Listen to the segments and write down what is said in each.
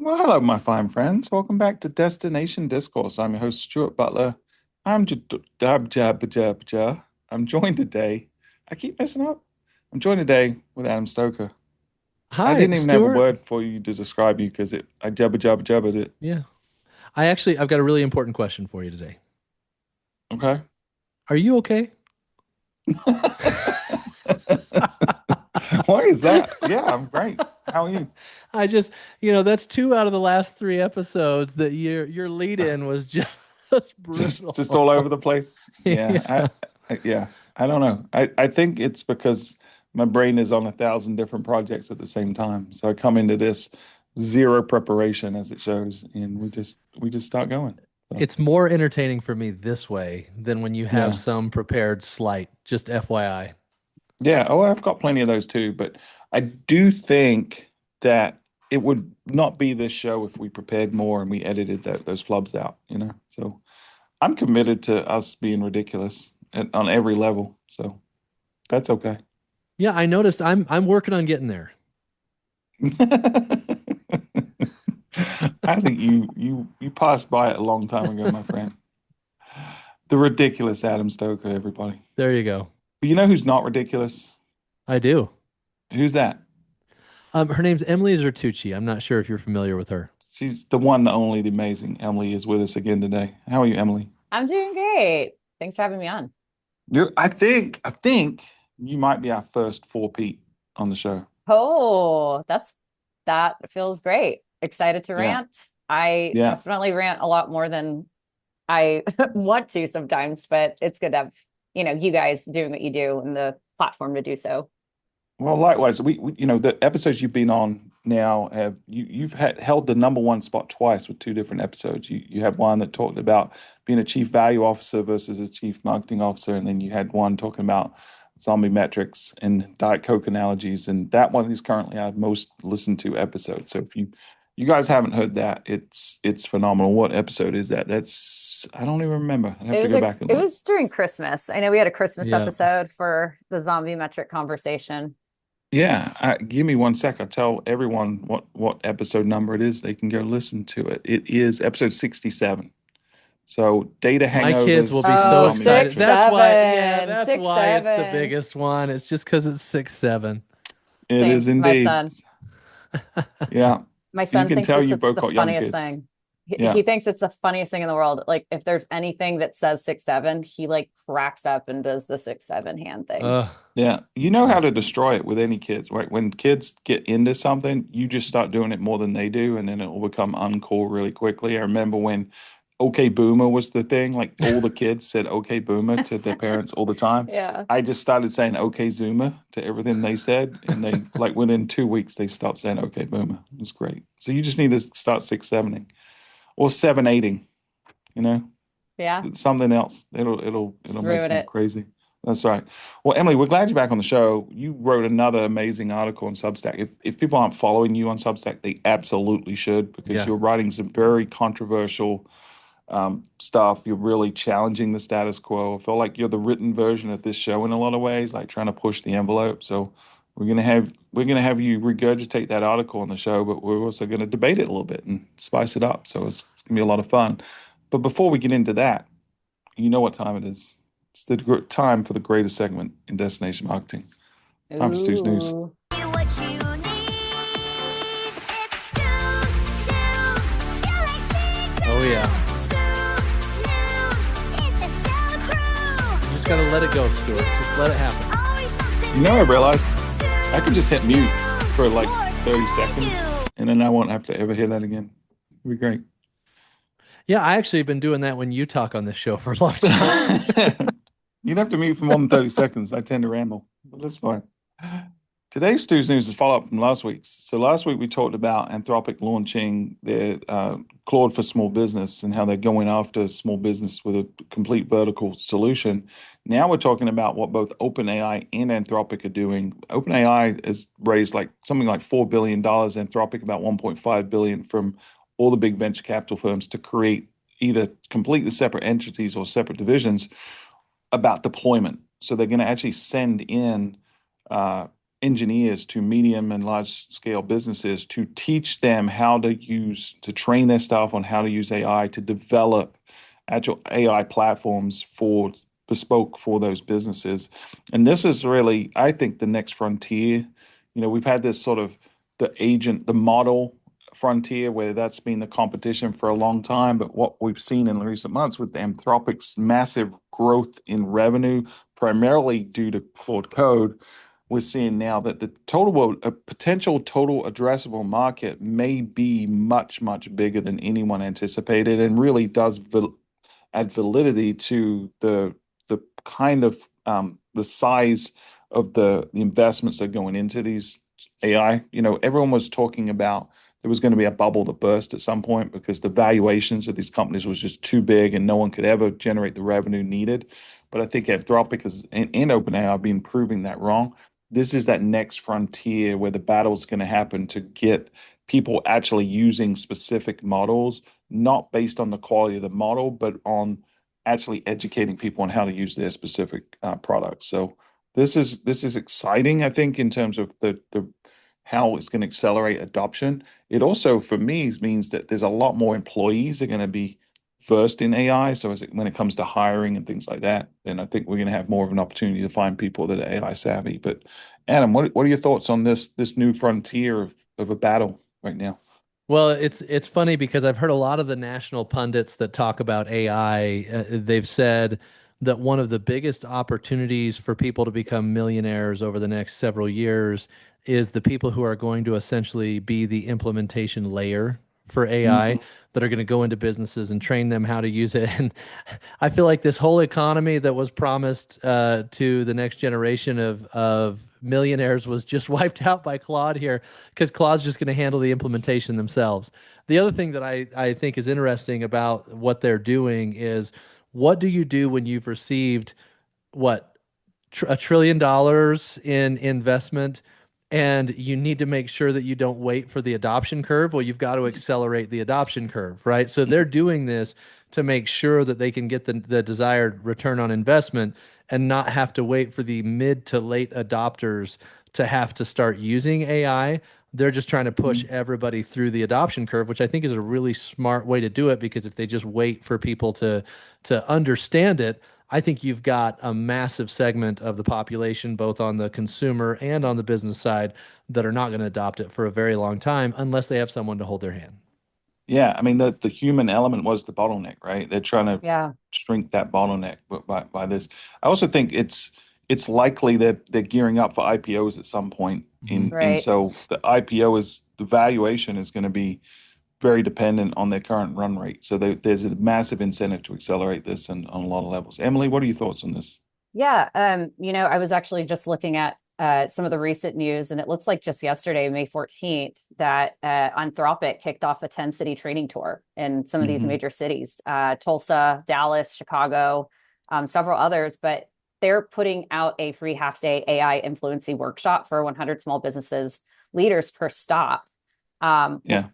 Well, hello, my fine friends. Welcome back to Destination Discourse. I'm your host, Stuart Butler. I'm joined today. I keep messing up. I'm joined today with Adam Stoker. I Hi, didn't even have a Stuart. word for you to describe you because I jabba jabbered it. Yeah. I've got a really important question for you today. Okay. Are you okay? Why is that? Yeah, I'm great. How are you? I just, that's two out of the last three episodes that your lead in was just Just all brutal. over the place. Yeah, Yeah. yeah. I don't know. I think it's because my brain is on 1,000 different projects at the same time. So I come into this zero preparation as it shows, and we just start going. So It's more entertaining for me this way than when you have yeah. some prepared slight, just FYI. Yeah. Oh, I've got plenty of those too, but I do think that it would not be this show if we prepared more and we edited those flubs out. So I'm committed to us being ridiculous on every level. So that's okay. Yeah, I noticed I'm working on getting there. I think you passed by it a long time ago, my friend. The ridiculous Adam Stoker, everybody. There you go. But you know who's not ridiculous? I do. Who's that? Her name's Emily Zertuche. I'm not sure if you're familiar with her. She's the one, the only, the amazing Emily is with us again today. How are you, Emily? I'm doing great. Thanks for having me on. I think you might be our first four Pete on the show. Oh, that feels great. Excited to Yeah, rant. I yeah. definitely rant a lot more than I want to sometimes, but it's good to have, you guys doing what you do and the platform to do so. Well, likewise, the episodes you've been on now have you've held the number one spot twice with two different episodes. You had one that talked about being a chief value officer versus a chief marketing officer, and then you had one talking about zombie metrics and Diet Coke analogies, and that one is currently our most listened to episode. So if you guys haven't heard that, it's phenomenal. What episode is that? That's I don't even remember. I have to go back and It look. was during Christmas. I know we had a Christmas Yeah. episode for the zombie metric conversation. Yeah, give me one sec. I'll tell everyone what episode number it is. They can go listen to it. It is episode 67. So data My kids will hangovers be and so Oh, zombie excited. six, metrics. seven, That's six, why it's the seven. biggest one. It's just because it's 6'7". It is Same. My indeed. son. Yeah. My You son can thinks tell it's you it's both the got young funniest kids. thing. Yeah. He thinks it's the funniest thing in the world. Like if there's anything that says 6'7", he like cracks up and does the 6'7" hand thing. Uh, Yeah. You know yeah. how to destroy it with any kids, right? When kids get into something, you just start doing it more than they do, and then it will become uncool really quickly. I remember when OK Boomer was the thing, like all the kids said OK Boomer to their parents all the time. Yeah. I just started saying OK Zoomer to everything they said, and they like within 2 weeks they stopped saying OK Boomer. It was great. So you just need to start 6 7ing or 7 8ing, you know? Yeah. Something else. It'll Just it'll make ruin them it. crazy. That's right. Well, Emily, we're glad you're back on the show. You wrote another amazing article on Substack. If people aren't following you on Substack, they absolutely should because Yeah. you're writing some very controversial stuff. You're really challenging the status quo. I feel like you're the written version of this show in a lot of ways, like trying to push the envelope. So we're gonna have you regurgitate that article on the show, but we're also gonna debate it a little bit and spice it up. So it's gonna be a lot of fun. But before we get into that, you know what time it is. It's the time for the greatest segment in destination marketing. Time for Stu's News. Ooh. What you need, it's Stu's News. Galaxy Oh yeah. Stu's News. It's a Stu You crew. just gotta let it go, Stuart. Just let it happen. Always something You know, I realized Stu I can just hit mute for like 30 for seconds you. and then I won't have to ever hear that again. It'd be great. Yeah, I actually have been doing that when you talk on this show for a long time. You'd have to mute for more than 30 seconds. I tend to ramble, but that's fine. Today's Stu's News is follow up from last week's. So last week we talked about Anthropic launching their Claude for small business and how they're going after small business with a complete vertical solution. Now we're talking about what both OpenAI and Anthropic are doing. OpenAI has raised like something like $4 billion, Anthropic about 1.5 billion from all the big venture capital firms to create either completely separate entities or separate divisions about deployment. So they're going to actually send in uh, engineers to medium and large scale businesses to teach them how to train their staff on how to use AI to develop actual AI platforms for bespoke for those businesses. And this is really, I think, the next frontier. We've had this sort of the model frontier where that's been the competition for a long time. But what we've seen in recent months with Anthropic's massive growth in revenue, primarily due to Claude Code, we're seeing now that the potential total addressable market may be much, much bigger than anyone anticipated, and really does add validity to the kind of the size of the investments that are going into these AI. Everyone was talking about there was going to be a bubble that burst at some point because the valuations of these companies was just too big and no one could ever generate the revenue needed. But I think Anthropic and OpenAI have been proving that wrong. This is that next frontier where the battle's going to happen to get people actually using specific models, not based on the quality of the model, but on actually educating people on how to use their specific products. So this is exciting, I think, in terms of the how it's going to accelerate adoption. It also, for me, means that there's a lot more employees that are going to be versed in AI. So when it comes to hiring and things like that, then I think we're going to have more of an opportunity to find people that are AI savvy. But Adam, what are your thoughts on this new frontier of a battle right now? Well, it's funny because I've heard a lot of the national pundits that talk about AI. They've said that one of the biggest opportunities for people to become millionaires over the next several years is the people who are going to essentially be the implementation layer for AI that are going to go into businesses and train them how to use it. And I feel like this whole economy that was promised to the next generation of millionaires was just wiped out by Claude here because Claude's just going to handle the implementation themselves. The other thing that I think is interesting about what they're doing is what do you do when you've received what $1 trillion in investment and you need to make sure that you don't wait for the adoption curve? Well, you've got to accelerate the adoption curve, right? So they're doing this to make sure that they can get the desired return on investment and not have to wait for the mid to late adopters to have to start using AI. They're just trying to push everybody through the adoption curve, which I think is a really smart way to do it, because if they just wait for people to understand it, I think you've got a massive segment of the population, both on the consumer and on the business side, that are not going to adopt it for a very long time unless they have someone to hold their hand. Yeah, I mean the human element was the bottleneck, right? They're trying to Yeah. shrink that bottleneck by this. I also think it's likely that they're gearing up for IPOs at some point, and Right. so the valuation is going to be very dependent on their current run rate. So there's a massive incentive to accelerate this on a lot of levels. Emily, what are your thoughts on this? Yeah. I was actually just looking at some of the recent news, and it looks like just yesterday, May 14th, that Anthropic kicked off a 10-city training tour in some of these major cities, Tulsa, Dallas, Chicago, several others. But they're putting out a free half-day AI influencing workshop for 100 small businesses leaders per stop,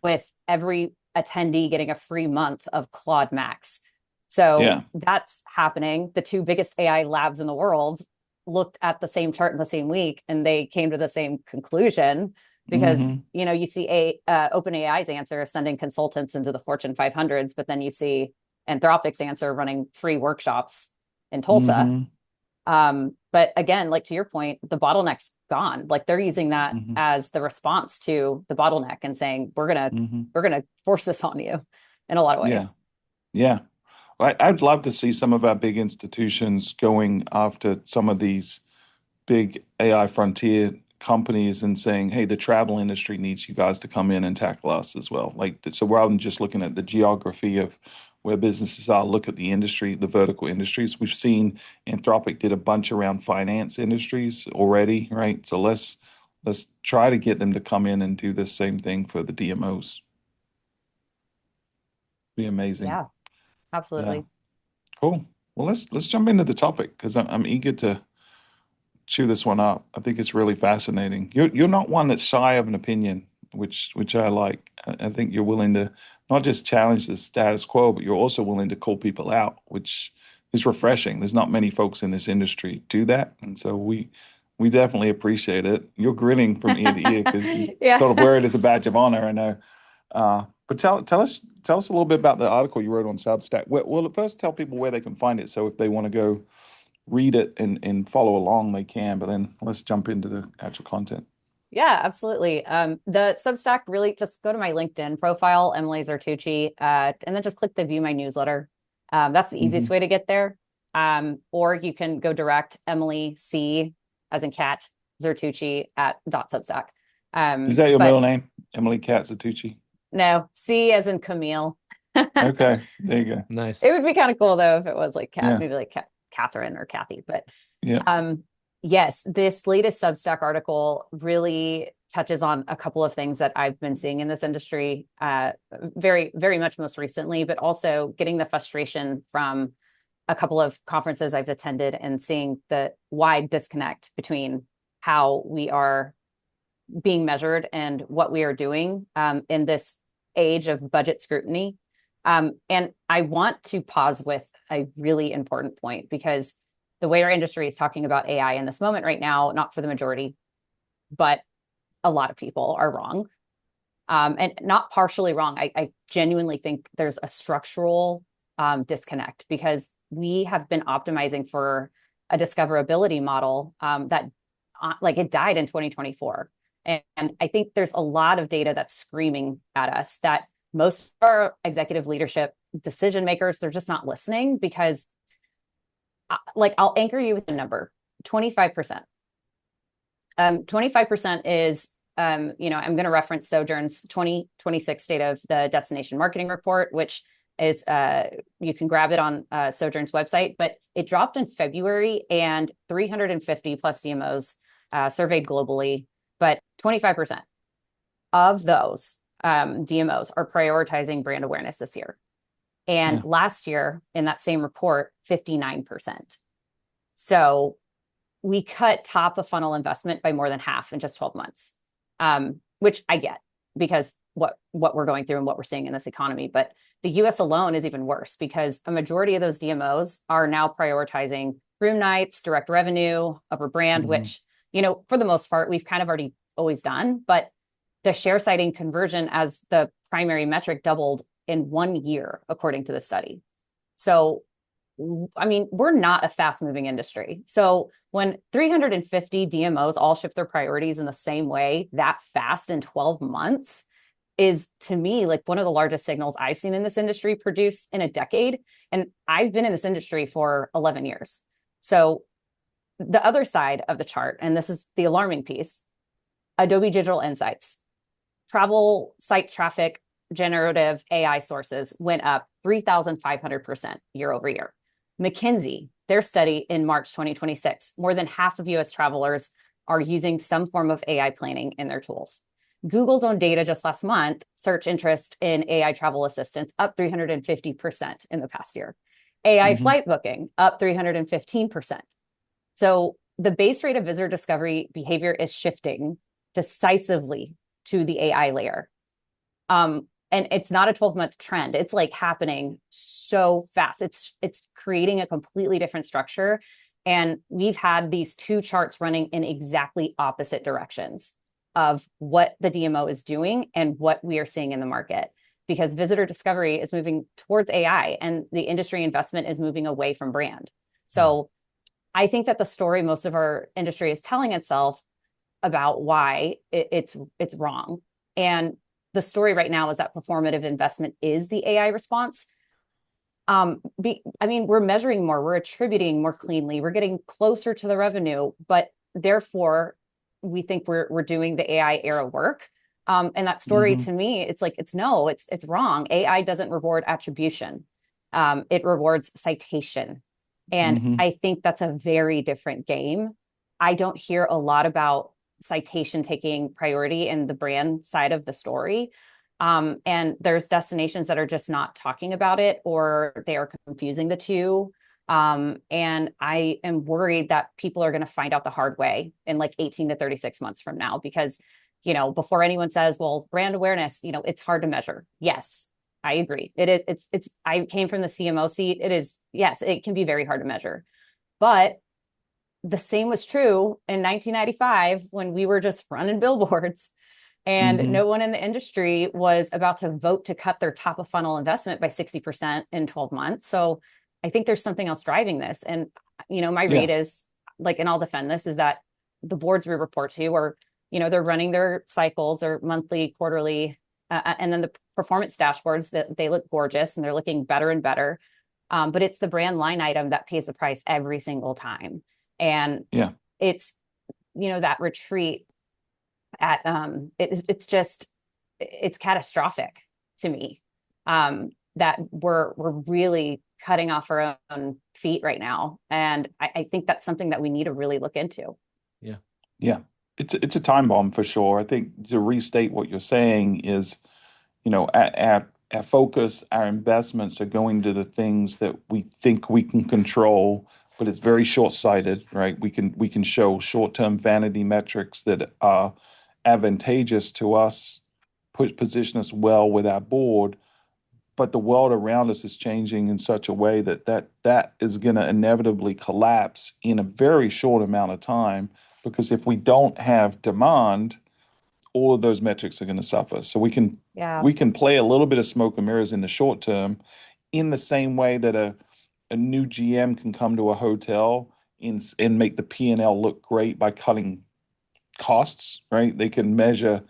with every attendee getting a free month of Claude Max. So that's happening. The two biggest AI labs in the world looked at the same chart in the same week, and they came to the same conclusion because, you see OpenAI's answer sending consultants into the Fortune 500s, but then you see Anthropic's answer running free workshops in Tulsa. But again, like to your point, the bottleneck's gone. Like they're using that as the response to the bottleneck and saying, we're gonna force this on you in a lot of ways. Yeah. I'd love to see some of our big institutions going after some of these big AI frontier companies and saying, hey, the travel industry needs you guys to come in and tackle us as well. So rather than just looking at the geography of where businesses are, look at the industry, the vertical industries. We've seen Anthropic did a bunch around finance industries already, right? So let's try to get them to come in and do the same thing for the DMOs. Be amazing. Yeah, absolutely. Yeah. Cool. Well, let's jump into the topic because I'm eager to chew this one up. I think it's really fascinating. You're not one that's shy of an opinion, which I like. I think you're willing to not just challenge the status quo, but you're also willing to call people out, which is refreshing. There's not many folks in this industry do that, and so we We definitely appreciate it. You're grinning from ear to ear because you Yeah. sort of wear it as a badge of honor, I know. But tell us a little bit about the article you wrote on Substack. Well, first tell people where they can find it. So if they want to go read it and follow along, they can. But then let's jump into the actual content. Yeah, absolutely. The Substack, really just go to my LinkedIn profile, Emily Zertuche, and then just click the view my newsletter. That's the easiest Mhm. way to get there. Or you can go direct Emily C as in cat Zertuche at .substack. Is that your But middle name? Emily Zertuche? no, C as in Camille. Okay, there you go. Nice. It would be kind of cool though if it was like cat, Yeah, maybe like Catherine or Kathy. But yeah. yes, this latest Substack article really touches on a couple of things that I've been seeing in this industry, very, very much most recently, but also getting the frustration from a couple of conferences I've attended and seeing the wide disconnect between how we are being measured and what we are doing in this age of budget scrutiny. And I want to pause with a really important point because the way our industry is talking about AI in this moment right now, not for the majority, but a lot of people are wrong. And not partially wrong. I genuinely think there's a structural disconnect because we have been optimizing for a discoverability model that like it died in 2024. And I think there's a lot of data that's screaming at us that most of our executive leadership decision makers, they're just not listening because like I'll anchor you with a number, 25%. 25% is, I'm going to reference Sojourn's 2026 State of the Destination Marketing Report, which is, you can grab it on Sojourn's website, but it dropped in February and 350 plus DMOs surveyed globally, but 25% of those DMOs are prioritizing brand awareness this year. And Yeah. last year in that same report, 59%. So we cut top of funnel investment by more than half in just 12 months, which I get because what we're going through and what we're seeing in this economy. But the US alone is even worse because a majority of those DMOs are now prioritizing room nights, direct revenue, upper brand, Mhm. which, for the most part, we've kind of already always done. But the share citing conversion as the primary metric doubled in 1 year, according to the study. So, I mean, we're not a fast moving industry. So when 350 DMOs all shift their priorities in the same way that fast in 12 months is to me like one of the largest signals I've seen in this industry produce in a decade. And I've been in this industry for 11 years. So the other side of the chart, and this is the alarming piece, Adobe Digital Insights, travel site traffic, generative AI sources went up 3,500% year over year. McKinsey, their study in March 2026, more than half of US travelers are using some form of AI planning in their tools. Google's own data just last month, search interest in AI travel assistance up 350% in the past year. AI Mhm. flight booking up 315%. So the base rate of visitor discovery behavior is shifting decisively to the AI layer. And it's not a 12-month trend. It's like happening so fast. It's creating a completely different structure. And we've had these two charts running in exactly opposite directions of what the DMO is doing and what we are seeing in the market. Because visitor discovery is moving towards AI and the industry investment is moving away from brand. So I think that the story most of our industry is telling itself about why it's wrong. And the story right now is that performative investment is the AI response. I mean, we're measuring more, we're attributing more cleanly, we're getting closer to the revenue, but therefore we think we're doing the AI era work. And that story Mhm. to me, it's like it's wrong. AI doesn't reward attribution. It rewards citation. And Mhm. I think that's a very different game. I don't hear a lot about citation taking priority in the brand side of the story. And there's destinations that are just not talking about it or they are confusing the two. And I am worried that people are going to find out the hard way in like 18 to 36 months from now, because, before anyone says, well, brand awareness, it's hard to measure. Yes, I agree. It is. I came from the CMO seat. It is. Yes, it can be very hard to measure, but the same was true in 1995 when we were just running billboards and Mm-hmm. no one in the industry was about to vote to cut their top of funnel investment by 60% in 12 months. So I think there's something else driving this. And, my Yeah. read is like, and I'll defend this, is that the boards we report to are, they're running their cycles or monthly, quarterly, and then the performance dashboards that they look gorgeous and they're looking better and better. But it's the brand line item that pays the price every single time. And Yeah. it's, that retreat at it's catastrophic to me, that we're really cutting off our own feet right now, and I think that's something that we need to really look into. Yeah. It's a time bomb for sure. I think to restate what you're saying is, our focus, our investments are going to the things that we think we can control, but it's very short-sighted, right? We can show short-term vanity metrics that are advantageous to us, position us well with our board, but the world around us is changing in such a way that is going to inevitably collapse in a very short amount of time, because if we don't have demand, all of those metrics are going to suffer. So Yeah. we can play a little bit of smoke and mirrors in the short term, in the same way that a new GM can come to a hotel and make the P&L look great by cutting costs, right? They can measure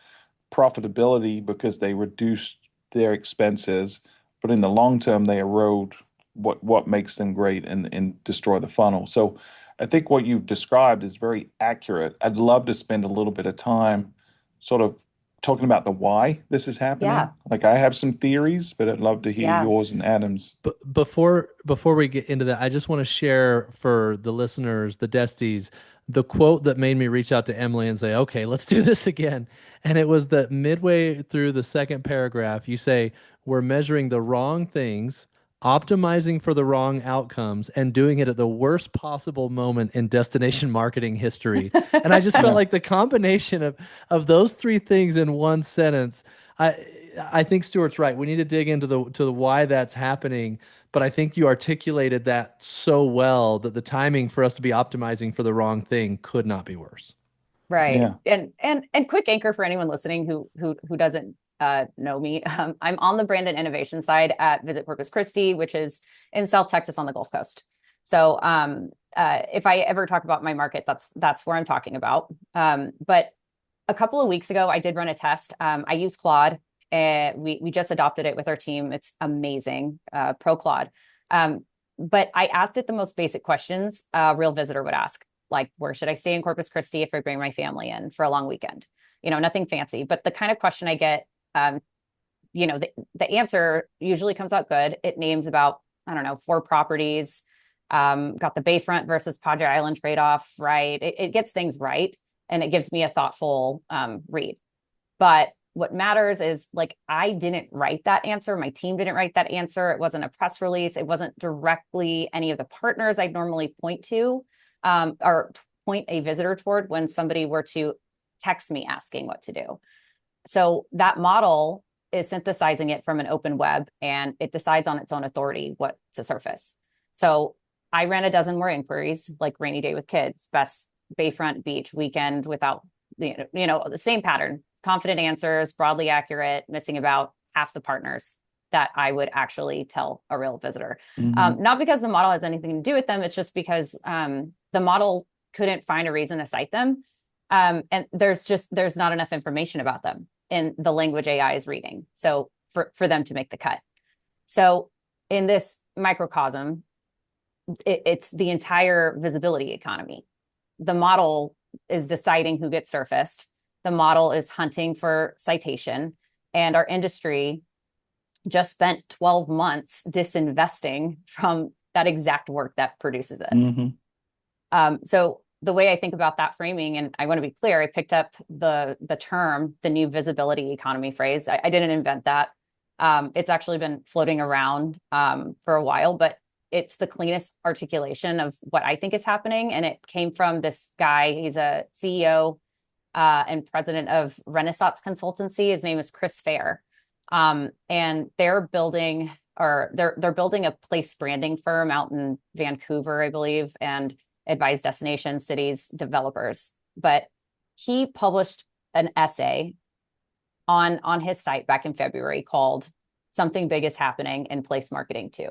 profitability because they reduce their expenses, but in the long term, they erode what makes them great and destroy the funnel. So I think what you've described is very accurate. I'd love to spend a little bit of time sort of talking about the why this is happening. Yeah. Like, I have some theories, but I'd love to hear Yeah. yours and Adam's. But before we get into that, I just want to share for the listeners, the Desties, the quote that made me reach out to Emily and say, "Okay, let's do this again." And it was that midway through the second paragraph, you say, "We're measuring the wrong things, optimizing for the wrong outcomes, and doing it at the worst possible moment in destination marketing history." And I just felt Yeah. like the combination of those three things in one sentence. I think Stuart's right. We need to dig into the why that's happening, but I think you articulated that so well that the timing for us to be optimizing for the wrong thing could not be worse. Right. Yeah. And quick anchor for anyone listening who doesn't know me. I'm on the brand and innovation side at Visit Corpus Christi, which is in South Texas on the Gulf Coast. So if I ever talk about my market, that's where I'm talking about. But a couple of weeks ago, I did run a test. I use Claude. We just adopted it with our team. It's amazing, Pro Claude. But I asked it the most basic questions a real visitor would ask, like, where should I stay in Corpus Christi if I bring my family in for a long weekend? Nothing fancy, but the kind of question I get, the answer usually comes out good. It names about, I don't know, 4 properties, got the Bayfront versus Padre Island trade-off right. It gets things right, and it gives me a thoughtful read. But what matters is, like, I didn't write that answer. My team didn't write that answer. It wasn't a press release. It wasn't directly any of the partners I'd normally point to, or point a visitor toward when somebody were to text me asking what to do. So that model is synthesizing it from an open web, and it decides on its own authority what to surface. So I ran a dozen more inquiries, like rainy day with kids, best Bayfront beach weekend without, the same pattern, confident answers, broadly accurate, missing about half the partners that I would actually tell a real visitor. Mm-hmm. Not because the model has anything to do with them. It's just because the model couldn't find a reason to cite them. And there's not enough information about them in the language AI is reading. So for them to make the cut. So in this microcosm, it's the entire visibility economy. The model is deciding who gets surfaced. The model is hunting for citation. And our industry just spent 12 months disinvesting from that exact work that produces it. Mm-hmm. So the way I think about that framing, and I want to be clear, I picked up the term, the new visibility economy phrase. I didn't invent that. It's actually been floating around for a while, but it's the cleanest articulation of what I think is happening. And it came from this guy. He's a CEO and president of Renaissance Consultancy. His name is Chris Fair. And they're building a place branding firm out in Vancouver, I believe. And advise destination cities developers. But he published an essay on his site back in February called "Something Big is Happening in Place Marketing Too."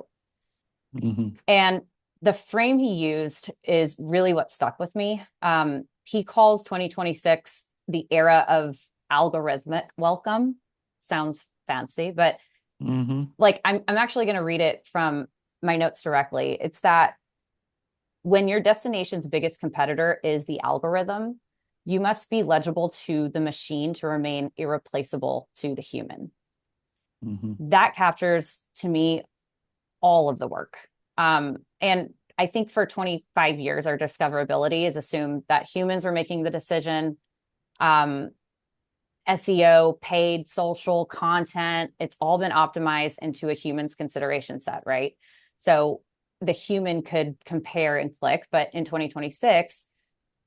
Mm-hmm. And the frame he used is really what stuck with me. He calls 2026 the era of algorithmic welcome. Sounds fancy, but Mm-hmm. like I'm actually going to read it from my notes directly. It's that when your destination's biggest competitor is the algorithm, you must be legible to the machine to remain irreplaceable to the human. Mm-hmm. That captures to me all of the work. And I think for 25 years, our discoverability is assumed that humans were making the decision. SEO, paid social content, it's all been optimized into a human's consideration set, right? So the human could compare and click, but in 2026,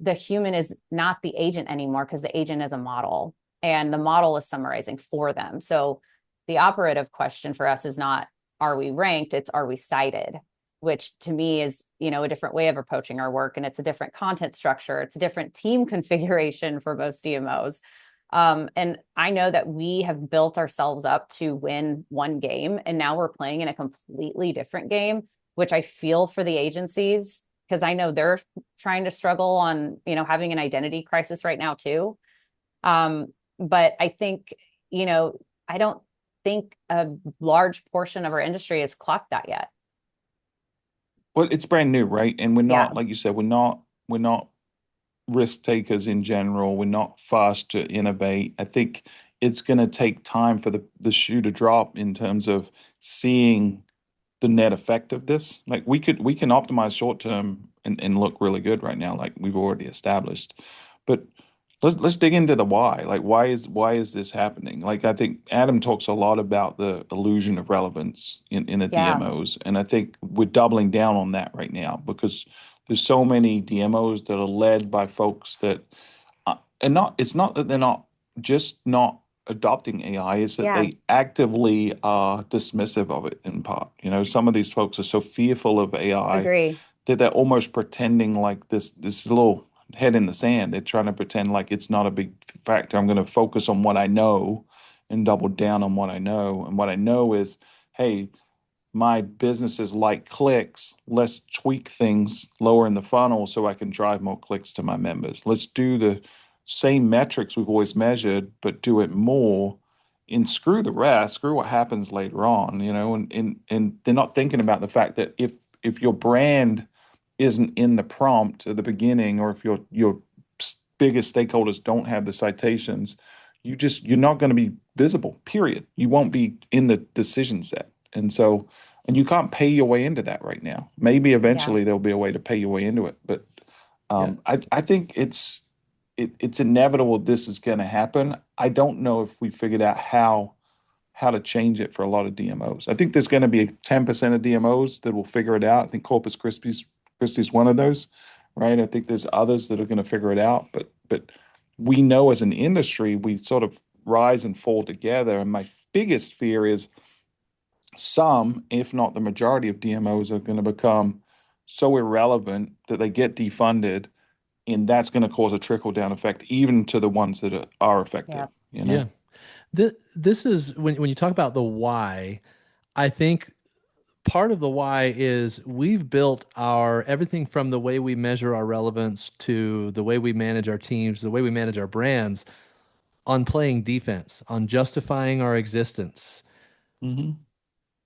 the human is not the agent anymore because the agent is a model and the model is summarizing for them. So the operative question for us is not, are we ranked? It's, are we cited? Which to me is, a different way of approaching our work. And it's a different content structure. It's a different team configuration for most DMOs. And I know that we have built ourselves up to win one game, and now we're playing in a completely different game, which I feel for the agencies because I know they're trying to struggle on, having an identity crisis right now too. But I think, I don't think a large portion of our industry has clocked that yet. Well, it's brand new, right? And we're Yeah. not, like you said, we're not risk takers in general. We're not fast to innovate. I think it's going to take time for the shoe to drop in terms of seeing the net effect of this. Like we can optimize short term and look really good right now, like we've already established. But let's dig into the why. Like why is this happening? Like I think Adam talks a lot about the illusion of relevance in the Yeah. DMOs, and I think we're doubling down on that right now because there's so many DMOs that are led by folks that and not it's not that they're not just not adopting AI, it's that Yeah. they actively are dismissive of it in part. Some of these folks are so fearful of AI Agree. that they're almost pretending like this little head in the sand. They're trying to pretend like it's not a big factor. I'm going to focus on what I know and double down on what I know. And what I know is, hey, my businesses like clicks. Let's tweak things lower in the funnel so I can drive more clicks to my members. Let's do the same metrics we've always measured, but do it more and screw the rest, screw what happens later on, and they're not thinking about the fact that if your brand isn't in the prompt at the beginning, or if your biggest stakeholders don't have the citations, you're not going to be visible, period. You won't be in the decision set. And you can't pay your way into that right now. Maybe Yeah. eventually there'll be a way to pay your way into it, but Yeah. I think it's inevitable this is going to happen. I don't know if we figured out how to change it for a lot of DMOs. I think there's going to be 10% of DMOs that will figure it out. I think Christi's one of those, right? I think there's others that are going to figure it out, but we know as an industry we sort of rise and fall together. And my biggest fear is some, if not the majority of DMOs, are going to become so irrelevant that they get defunded, and that's going to cause a trickle down effect even to the ones that are effective. Yeah. This is when you talk about the why, I think part of the why is we've built our everything from the way we measure our relevance to the way we manage our teams, the way we manage our brands on playing defense, on justifying our existence. Hmm.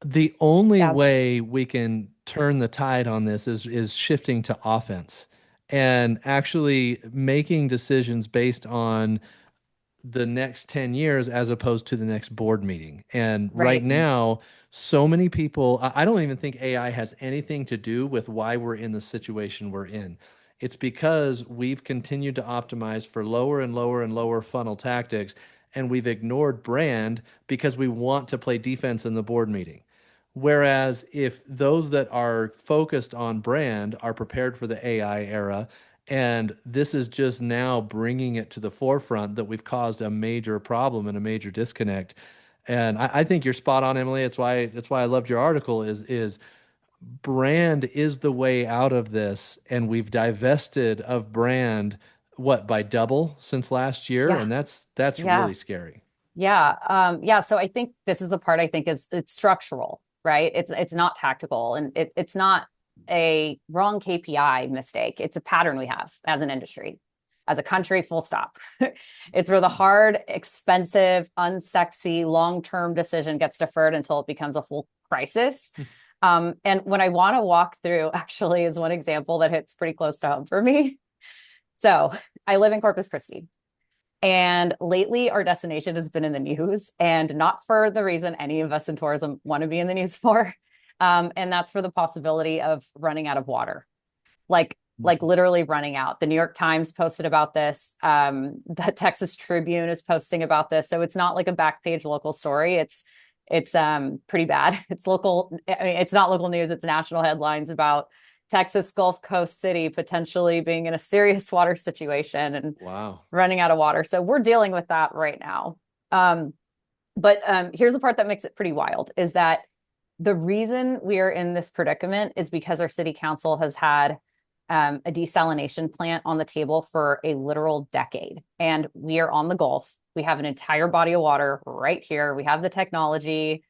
The only Yeah. way we can turn the tide on this is shifting to offense and actually making decisions based on the next 10 years as opposed to the next board meeting. And right Right. now, so many people, I don't even think AI has anything to do with why we're in the situation we're in. It's because we've continued to optimize for lower and lower and lower funnel tactics, and we've ignored brand because we want to play defense in the board meeting. Whereas if those that are focused on brand are prepared for the AI era, and this is just now bringing it to the forefront that we've caused a major problem and a major disconnect. And I think you're spot on, Emily. It's why I loved your article. Is brand is the way out of this, and we've divested of brand what by double since last year, Yeah. and that's Yeah. really scary. Yeah. Yeah. So I think this is the part I think is it's structural, right? It's not tactical, and it's not a wrong KPI mistake. It's a pattern we have as an industry, as a country, full stop. It's where the hard, expensive, unsexy, long-term decision gets deferred until it becomes a full crisis. And when I want to walk through, actually, is one example that hits pretty close to home for me. So I live in Corpus Christi. And lately, our destination has been in the news, and not for the reason any of us in tourism want to be in the news for. And that's for the possibility of running out of water, like literally running out. The New York Times posted about this. The Texas Tribune is posting about this. So it's not like a back page local story. It's pretty bad. It's local. I mean, it's not local news. It's national headlines about Texas Gulf Coast city potentially being in a serious water situation and Wow. running out of water. So we're dealing with that right now. But here's the part that makes it pretty wild is that the reason we are in this predicament is because our city council has had a desalination plant on the table for a literal decade. And we are on the Gulf. We have an entire body of water right here. We have the technology.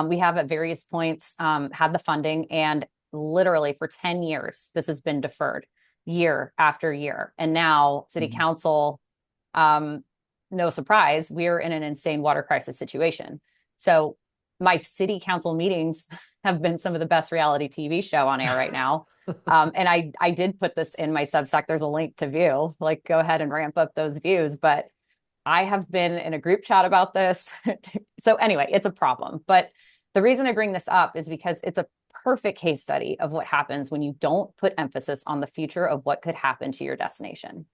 We have at various points had the funding, and literally for 10 years, this has been deferred year after year. And now city council, no surprise, we're in an insane water crisis situation. So my city council meetings have been some of the best reality TV show on air right now. And I did put this in my Substack. There's a link to view, like go ahead and ramp up those views. But I have been in a group chat about this. So anyway, it's a problem. But the reason I bring this up is because it's a perfect case study of what happens when you don't put emphasis on the future of what could happen to your destination.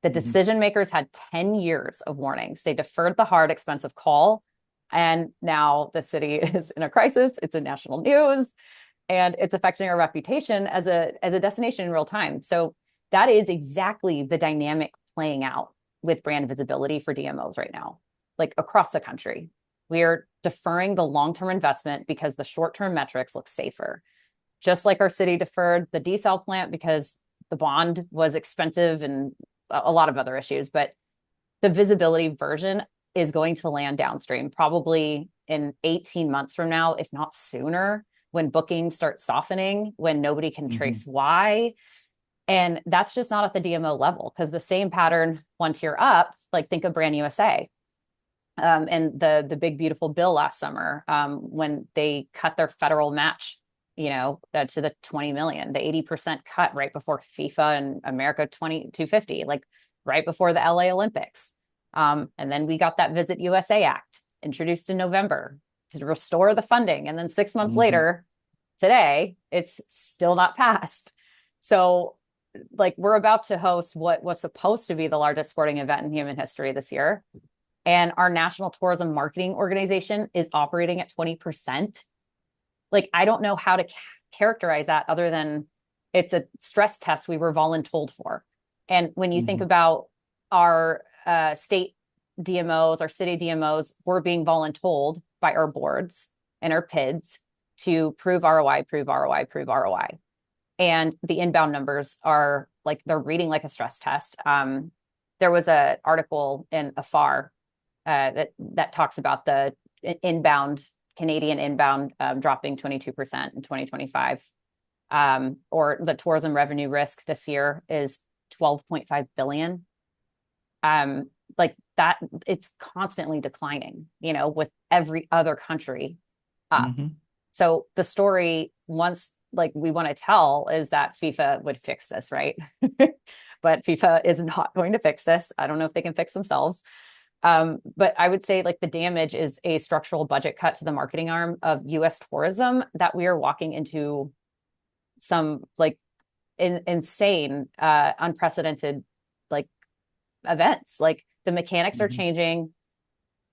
The decision makers had 10 years of warnings. They deferred the hard, expensive call. And now the city is in a crisis. It's in national news, and it's affecting our reputation as a destination in real time. So that is exactly the dynamic playing out with brand visibility for DMOs right now, like across the country. We are deferring the long-term investment because the short-term metrics look safer. Just like our city deferred the desal plant because the bond was expensive and a lot of other issues. But the visibility version is going to land downstream, probably in 18 months from now, if not sooner, when bookings start softening, when nobody can trace why. And that's just not at the DMO level, because the same pattern one tier up, like think of Brand USA. And the big beautiful bill last summer, when they cut their federal match, to the 20 million, the 80% cut right before FIFA and America 250, like right before the LA Olympics. And then we got that Visit USA Act introduced in November to restore the funding. And then 6 months later, today, it's still not passed. So like we're about to host what was supposed to be the largest sporting event in human history this year. And our national tourism marketing organization is operating at 20%. Like, I don't know how to characterize that other than it's a stress test we were voluntold for. And when you think about our state DMOs, our city DMOs, we're being voluntold by our boards and our PIDs to prove ROI, prove ROI, prove ROI. And the inbound numbers are like, they're reading like a stress test. There was an article in Afar that talks about the Canadian inbound dropping 22% in 2025. Or the tourism revenue risk this year is 12.5 billion. Like that, it's constantly declining, with every other country up. So the story, once like we want to tell, is that FIFA would fix this, right? But FIFA is not going to fix this. I don't know if they can fix themselves. But I would say like the damage is a structural budget cut to the marketing arm of US tourism, that we are walking into some like insane, unprecedented like events. Like the mechanics are changing.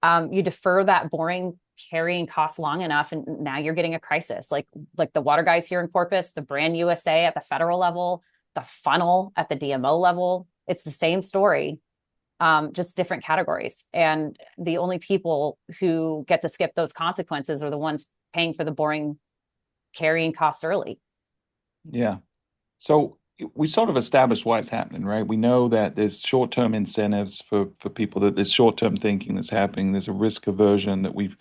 You defer that boring carrying cost long enough, and now you're getting a crisis. Like the water guys here in Corpus, the Brand USA at the federal level, the funnel at the DMO level. It's the same story, just different categories. And the only people who get to skip those consequences are the ones paying for the boring carrying cost early. Yeah. So we sort of established why it's happening, right? We know that there's short-term incentives for people, that there's short-term thinking that's happening. There's a risk aversion that we've,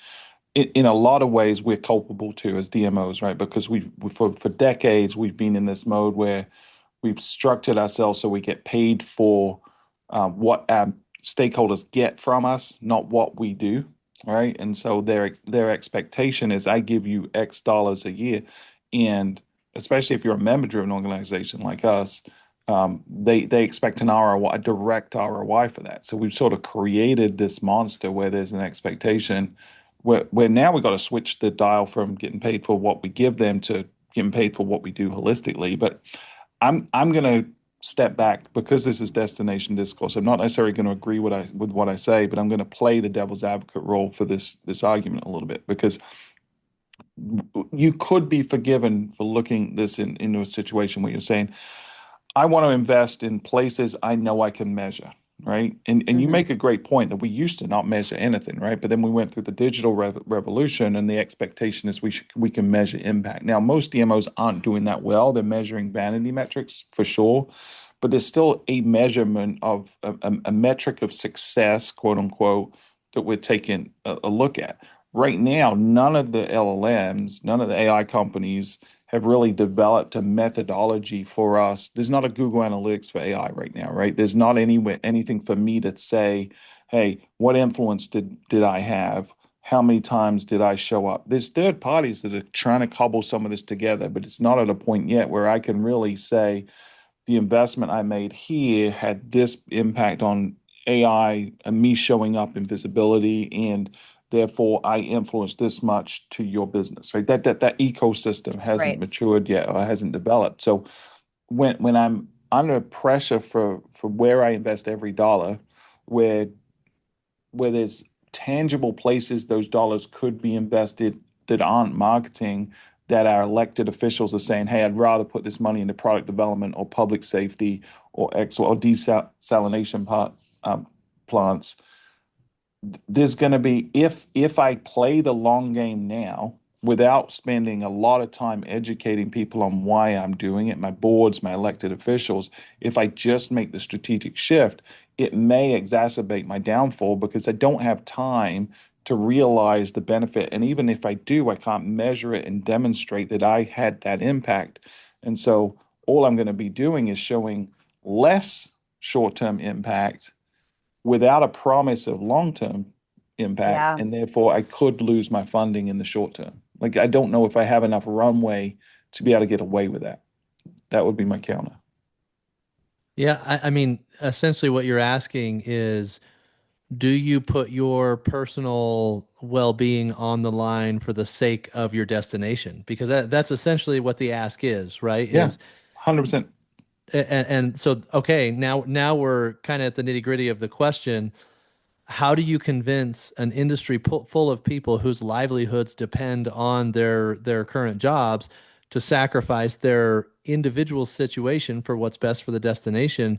in a lot of ways, we're culpable to as DMOs, right? Because for decades, we've been in this mode where we've structured ourselves so we get paid for what our stakeholders get from us, not what we do, right? And so their expectation is, I give you X dollars a year, and especially if you're a member-driven organization like us, they expect an ROI, a direct ROI for that. So we've sort of created this monster where there's an expectation where now we've got to switch the dial from getting paid for what we give them to getting paid for what we do holistically. But I'm going to step back because this is destination discourse. I'm not necessarily going to agree with what I say, but I'm going to play the devil's advocate role for this argument a little bit, because you could be forgiven for looking this into a situation where you're saying, I want to invest in places I know I can measure, right? And you make a great point that we used to not measure anything, right? But then we went through the digital revolution, and the expectation is we can measure impact. Now, most DMOs aren't doing that well. They're measuring vanity metrics for sure, but there's still a measurement of a metric of success, quote unquote, that we're taking a look at. Right now, none of the LLMs, none of the AI companies have really developed a methodology for us. There's not a Google Analytics for AI right now, right? There's not anything for me to say, hey, what influence did I have? How many times did I show up? There's third parties that are trying to cobble some of this together, but it's not at a point yet where I can really say the investment I made here had this impact on AI and me showing up in visibility, and therefore I influence this much to your business, right? That ecosystem hasn't Right. matured yet or hasn't developed. So when I'm under pressure for where I invest every dollar, where there's tangible places those dollars could be invested that aren't marketing, that our elected officials are saying, hey, I'd rather put this money into product development or public safety or desalination plants. There's going to be, if I play the long game now without spending a lot of time educating people on why I'm doing it, my boards, my elected officials, if I just make the strategic shift, it may exacerbate my downfall because I don't have time to realize the benefit. And even if I do, I can't measure it and demonstrate that I had that impact. And so all I'm going to be doing is showing less short-term impact without a promise of long-term impact, Yeah. and therefore I could lose my funding in the short term. Like, I don't know if I have enough runway to be able to get away with that. That would be my counter. Yeah, I mean, essentially what you're asking is, do you put your personal well-being on the line for the sake of your destination? Because that's essentially what the ask is, right? Yeah, Is 100%. and so okay, now we're kind of at the nitty-gritty of the question. How do you convince an industry full of people whose livelihoods depend on their current jobs to sacrifice their individual situation for what's best for the destination?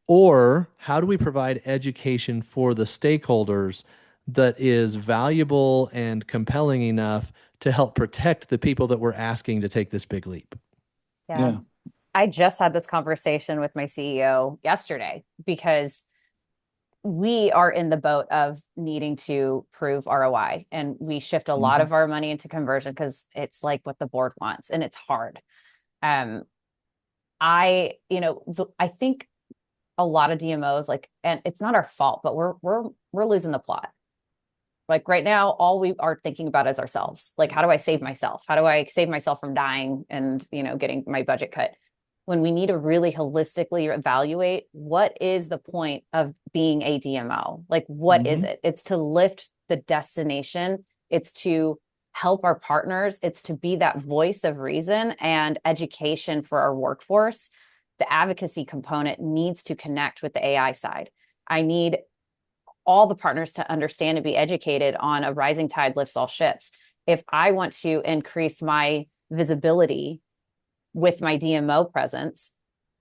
Or how do we provide education for the stakeholders that is valuable and compelling enough to help protect the people that we're asking to take this big leap? Yeah. Yeah. I just had this conversation with my CEO yesterday because we are in the boat of needing to prove ROI, and we shift a lot of our money into conversion because it's like what the board wants and it's hard. I think a lot of DMOs, like, and it's not our fault, but we're losing the plot. Like right now, all we are thinking about is ourselves. Like, how do I save myself? How do I save myself from dying and, getting my budget cut? When we need to really holistically evaluate what is the point of being a DMO? Like, what is it? It's to lift the destination. It's to help our partners. It's to be that voice of reason and education for our workforce. The advocacy component needs to connect with the AI side. I need all the partners to understand and be educated on a rising tide lifts all ships. If I want to increase my visibility with my DMO presence,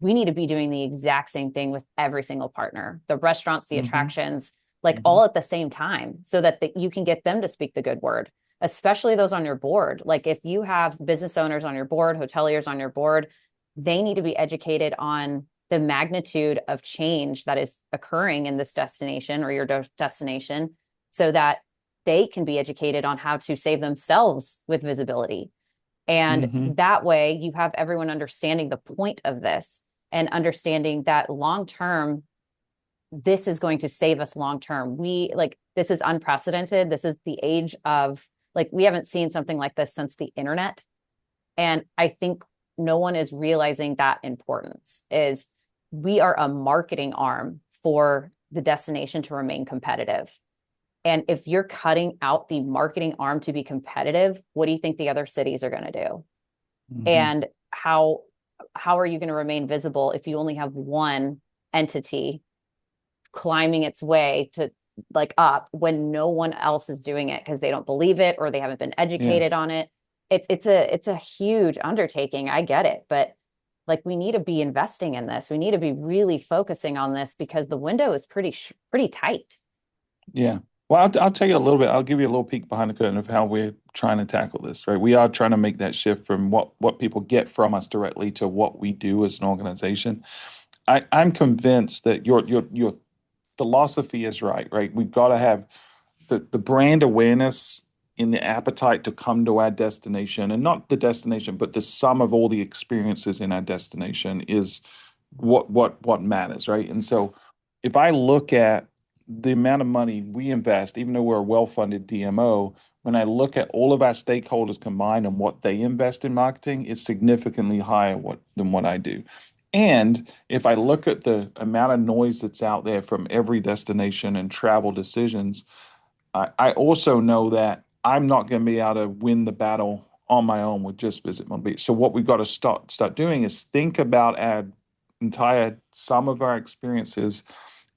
we need to be doing the exact same thing with every single partner, the restaurants, the attractions, like all at the same time, so that you can get them to speak the good word. especially those on your board. Like if you have business owners on your board, hoteliers on your board, they need to be educated on the magnitude of change that is occurring in this destination or your destination so that they can be educated on how to save themselves with visibility. And that way you have everyone understanding the point of this and understanding that long term, this is going to save us long term. This is unprecedented. This is the age of, like, we haven't seen something like this since the internet. And I think no one is realizing that importance is we are a marketing arm for the destination to remain competitive. And if you're cutting out the marketing arm to be competitive, what do you think the other cities are going to do? And how are you going to remain visible if you only have one entity climbing its way to like up when no one else is doing it because they don't believe it or they haven't been educated on it? It's a huge undertaking. I get it, but like we need to be investing in this. We need to be really focusing on this because the window is pretty tight. Yeah. Well, I'll tell you a little bit. I'll give you a little peek behind the curtain of how we're trying to tackle this, right? We are trying to make that shift from what people get from us directly to what we do as an organization. I'm convinced that your philosophy is right? We've got to have the brand awareness in the appetite to come to our destination, and not the destination, but the sum of all the experiences in our destination is what matters, right? And so if I look at the amount of money we invest, even though we're a well-funded DMO, when I look at all of our stakeholders combined and what they invest in marketing, it's significantly higher than what I do. And if I look at the amount of noise that's out there from every destination and travel decisions, I also know that I'm not going to be able to win the battle on my own with just Visit Myrtle Beach. So what we've got to start doing is think about our entire sum of our experiences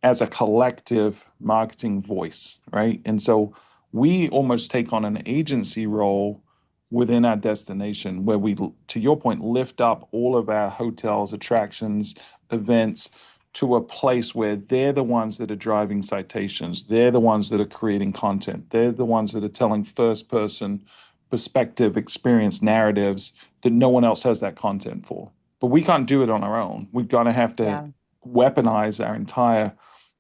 as a collective marketing voice, right? And so we almost take on an agency role within our destination where we, to your point, lift up all of our hotels, attractions, events to a place where they're the ones that are driving citations. They're the ones that are creating content. They're the ones that are telling first person perspective, experience narratives that no one else has that content for. But we can't do it on our own. We're going to have to weaponize our entire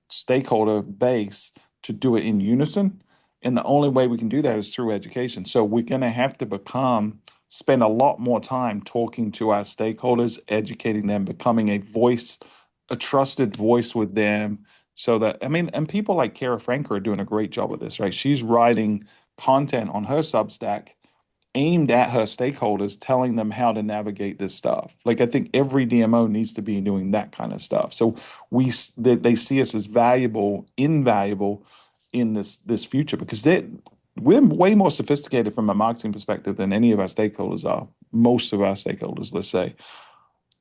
stakeholder base to do it in unison. And the only way we can do that is through education. So we're going to have to spend a lot more time talking to our stakeholders, educating them, becoming a trusted voice with them. So that, I mean, and people like Kara Franker are doing a great job of this, right? She's writing content on her Substack aimed at her stakeholders, telling them how to navigate this stuff. Like I think every DMO needs to be doing that kind of stuff. So they see us as invaluable in this future because we're way more sophisticated from a marketing perspective than any of our stakeholders are. Most of our stakeholders, let's say,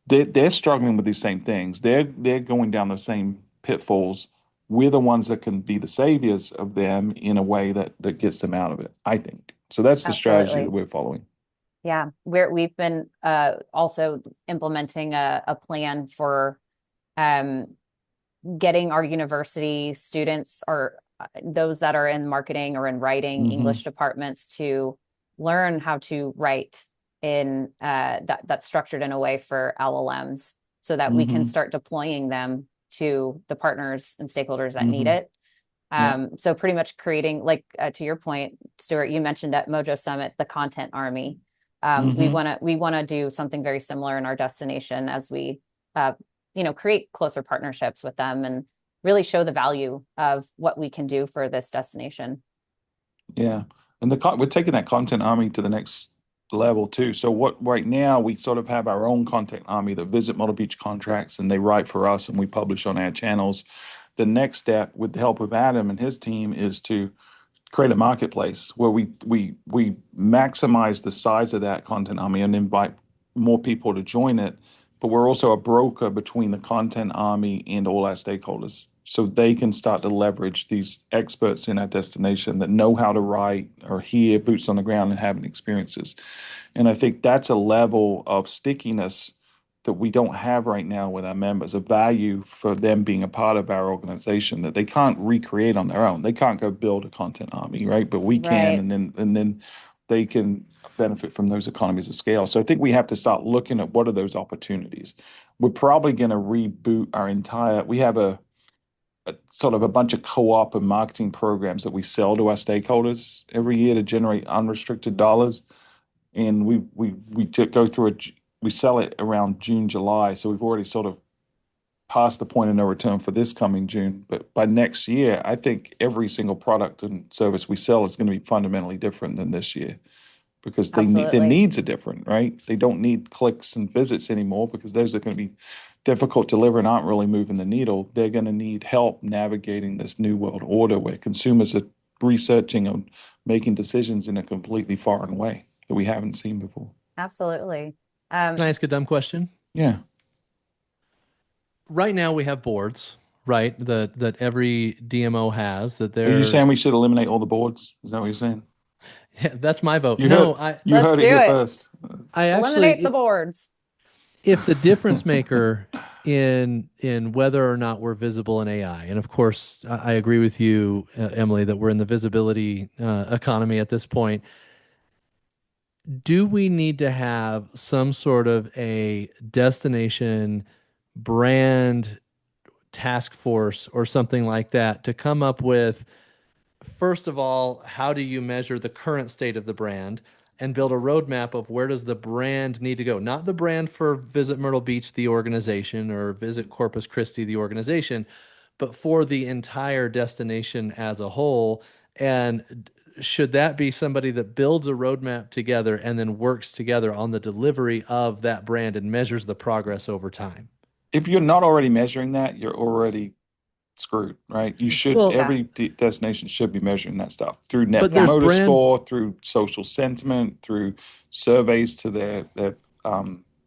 they're struggling with these same things. They're going down the same pitfalls. We're the ones that can be the saviors of them in a way that gets them out of it, I think. So that's the strategy that we're following. Yeah, we've been also implementing a plan for getting our university students or those that are in marketing or in writing English departments to learn how to write in that's structured in a way for LLMs so that we can start deploying them to the partners and stakeholders that need it. So pretty much creating, like to your point, Stuart, you mentioned at Mojo Summit, the content army. We want to do something very similar in our destination as we, create closer partnerships with them and really show the value of what we can do for this destination. Yeah, and we're taking that content army to the next level too. So right now we sort of have our own content army that visit Myrtle Beach contracts and they write for us and we publish on our channels. The next step, with the help of Adam and his team, is to create a marketplace where we maximize the size of that content army and invite more people to join it. But we're also a broker between the content army and all our stakeholders, so they can start to leverage these experts in our destination that know how to write or hear, boots on the ground, and having experiences. And I think that's a level of stickiness that we don't have right now with our members, a value for them being a part of our organization that they can't recreate on their own. They can't go build a content army, right? But we can, Right. and then they can benefit from those economies of scale. So I think we have to start looking at what are those opportunities. We're probably going to reboot our entire. We have a sort of a bunch of co-op and marketing programs that we sell to our stakeholders every year to generate unrestricted dollars. And we go through we sell it around June, July. So we've already sort of passed the point of no return for this coming June. But by next year, I think every single product and service we sell is going to be fundamentally different than this year because their Absolutely. needs are different, right? They don't need clicks and visits anymore because those are going to be difficult to deliver and aren't really moving the needle. They're going to need help navigating this new world order where consumers are researching and making decisions in a completely foreign way that we haven't seen before. Absolutely. Can I ask a dumb question? Yeah. Right now we have boards, right? That every DMO has that Are you they're saying we should eliminate all the boards? Is that what you're saying? yeah, that's my vote. You No, heard, you Let's heard it do here it. first. I Eliminate actually the boards. if the difference maker in whether or not we're visible in AI, and of course I agree with you, Emily, that we're in the visibility economy at this point. Do we need to have some sort of a destination brand task force or something like that to come up with, first of all, how do you measure the current state of the brand and build a roadmap of where does the brand need to go? Not the brand for Visit Myrtle Beach, the organization, or Visit Corpus Christi, the organization, but for the entire destination as a whole. And should that be somebody that builds a roadmap together and then works together on the delivery of that brand and measures the progress over time? If you're not already measuring that, you're already screwed, right? You should, Well, every destination should be measuring that stuff through Net but there's Promoter brand, Score, through social sentiment, through surveys to their